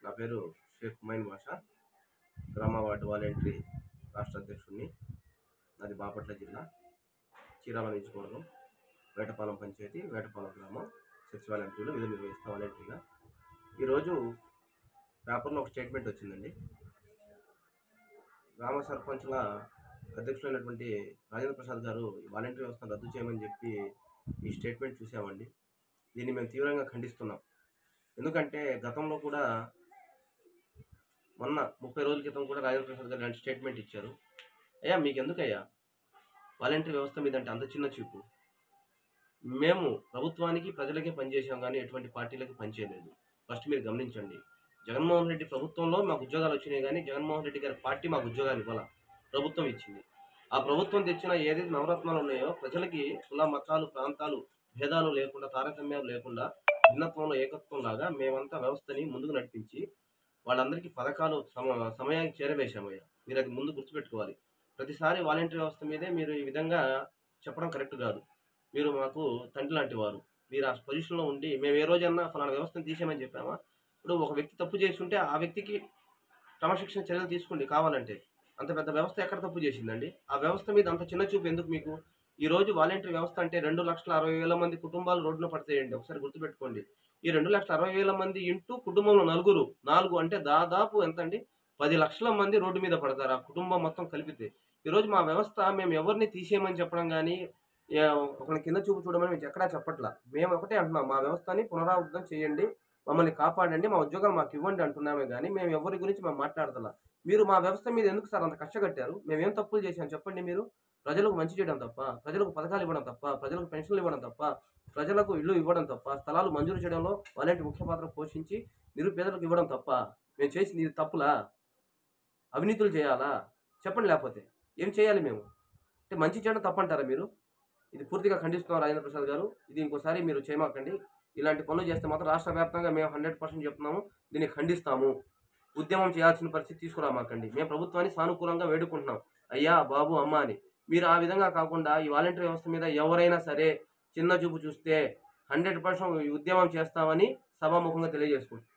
నా పేరు షేక్ హుమైన్ బాషా, గ్రామ వార్డు వాలంటరీ రాష్ట్ర అధ్యక్షుడిని. నాది బాపట్ల జిల్లా చీరాల నియోజకవర్గం, వేటపాలెం పంచాయతీ, వేటపాలెం గ్రామం సచివాలయంలో విధులు నిర్వహిస్తా వాలంటరీగా. ఈరోజు పేపర్లో ఒక స్టేట్మెంట్ వచ్చిందండి. గ్రామ సర్పంచ్ల అధ్యక్షులైనటువంటి రాజేంద్ర ప్రసాద్ గారు వాలంటరీ వ్యవస్థను రద్దు చేయమని చెప్పి ఈ స్టేట్మెంట్ చూసామండి. దీన్ని మేము తీవ్రంగా ఖండిస్తున్నాం. ఎందుకంటే గతంలో కూడా మొన్న 30 రోజుల క్రితం కూడా రాజేంద్ర ప్రసాద్ గారు ఇలాంటి స్టేట్మెంట్ ఇచ్చారు. అయ్యా మీకు ఎందుకయ్యా వాలంటరీ వ్యవస్థ మీద అంటే అంత చిన్న చూపు? మేము ప్రభుత్వానికి ప్రజలకే పనిచేసాం కానీ ఎటువంటి పార్టీలకి పనిచేయలేదు. ఫస్ట్ మీరు గమనించండి. జగన్మోహన్ రెడ్డి ప్రభుత్వంలో మాకు ఉద్యోగాలు వచ్చినాయి కానీ జగన్మోహన్ రెడ్డి గారి పార్టీ మాకు ఉద్యోగాలు ఇవ్వాల, ప్రభుత్వం ఇచ్చింది. ఆ ప్రభుత్వం తెచ్చిన ఏదైతే నవరత్నాలు ఉన్నాయో ప్రజలకి కుల మతాలు ప్రాంతాలు భేదాలు లేకుండా, తారతమ్యాలు లేకుండా, భిన్నత్వంలో ఏకత్వం లాగా మేమంతా వ్యవస్థని ముందుకు నడిపించి వాళ్ళందరికీ పథకాలు సమయానికి చేరవేశామయ్యా. మీరు అది ముందు గుర్తుపెట్టుకోవాలి. ప్రతిసారి వాలంటరీ వ్యవస్థ మీదే మీరు ఈ విధంగా చెప్పడం కరెక్ట్ కాదు. మీరు మాకు తండ్రి లాంటి వారు. మీరు ఆ పొజిషన్లో ఉండి మేము ఏ రోజన్నా ఫలానా వ్యవస్థను తీసేయమని చెప్పామా? ఇప్పుడు ఒక వ్యక్తి తప్పు చేస్తుంటే ఆ వ్యక్తికి క్రమశిక్షణ చర్యలు తీసుకోండి కావాలంటే. అంత పెద్ద వ్యవస్థ ఎక్కడ తప్పు చేసిందండి? ఆ వ్యవస్థ మీద అంత చిన్న చూపు ఎందుకు మీకు? ఈరోజు వాలంటరీ వ్యవస్థ అంటే 2,60,000 మంది కుటుంబాలు రోడ్డున పడతాయండి. ఒకసారి గుర్తుపెట్టుకోండి. ఈ 2,60,000 మంది ఇంటూ కుటుంబంలో నలుగురు, 4 అంటే దాదాపు ఎంత అండి? 10 లక్షల మంది రోడ్డు మీద పడతారు, ఆ కుటుంబం మొత్తం కలిపితే. ఈరోజు మా వ్యవస్థ మేము ఎవరిని తీసేయమని చెప్పడం కానీ, ఒకరిని కింద చూపు చూడమని మేము ఎక్కడా చెప్పట్లా. మేము ఒకటే అంటున్నాం, మా వ్యవస్థని పునరావృతం చేయండి, మమ్మల్ని కాపాడండి, మా ఉద్యోగాలు మాకు ఇవ్వండి అంటున్నామే కానీ మేము ఎవరి గురించి మేము మాట్లాడతలా. మీరు మా వ్యవస్థ మీద ఎందుకు సార్ అంత కష్టగట్టారు? మేమేం తప్పులు చేశాం చెప్పండి మీరు? ప్రజలకు మంచి చేయడం తప్ప, ప్రజలకు పథకాలు ఇవ్వడం తప్ప, ప్రజలకు పెన్షన్లు ఇవ్వడం తప్ప, ప్రజలకు ఇల్లు ఇవ్వడం తప్ప, స్థలాలు మంజూరు చేయడంలో వాలంటరీ ముఖ్య పాత్ర పోషించి నిరుపేదలకు ఇవ్వడం తప్ప మేము చేసింది ఇది తప్పులా? అవినీతులు చేయాలా? చెప్పండి. లేకపోతే ఏం చేయాలి మేము? అంటే మంచి చేయడం తప్పంటారా మీరు? ఇది పూర్తిగా ఖండిస్తున్నాం రాజేంద్ర ప్రసాద్ గారు. ఇది ఇంకోసారి మీరు చేయమాకండి. ఇలాంటి పనులు చేస్తే మాత్రం రాష్ట్ర వ్యాప్తంగా మేము 100% చెప్తున్నాము, దీన్ని ఖండిస్తాము. ఉద్యమం చేయాల్సిన పరిస్థితి తీసుకురామాకండి. మేము ప్రభుత్వాన్ని సానుకూలంగా వేడుకుంటున్నాం, అయ్యా బాబు అమ్మ అని. మీరు ఆ విధంగా కాకుండా ఈ వాలంటరీ వ్యవస్థ మీద ఎవరైనా సరే చిన్న చూపు చూస్తే 100% ఉద్యమం చేస్తామని సభాముఖంగా తెలియజేసుకుంటున్నాం.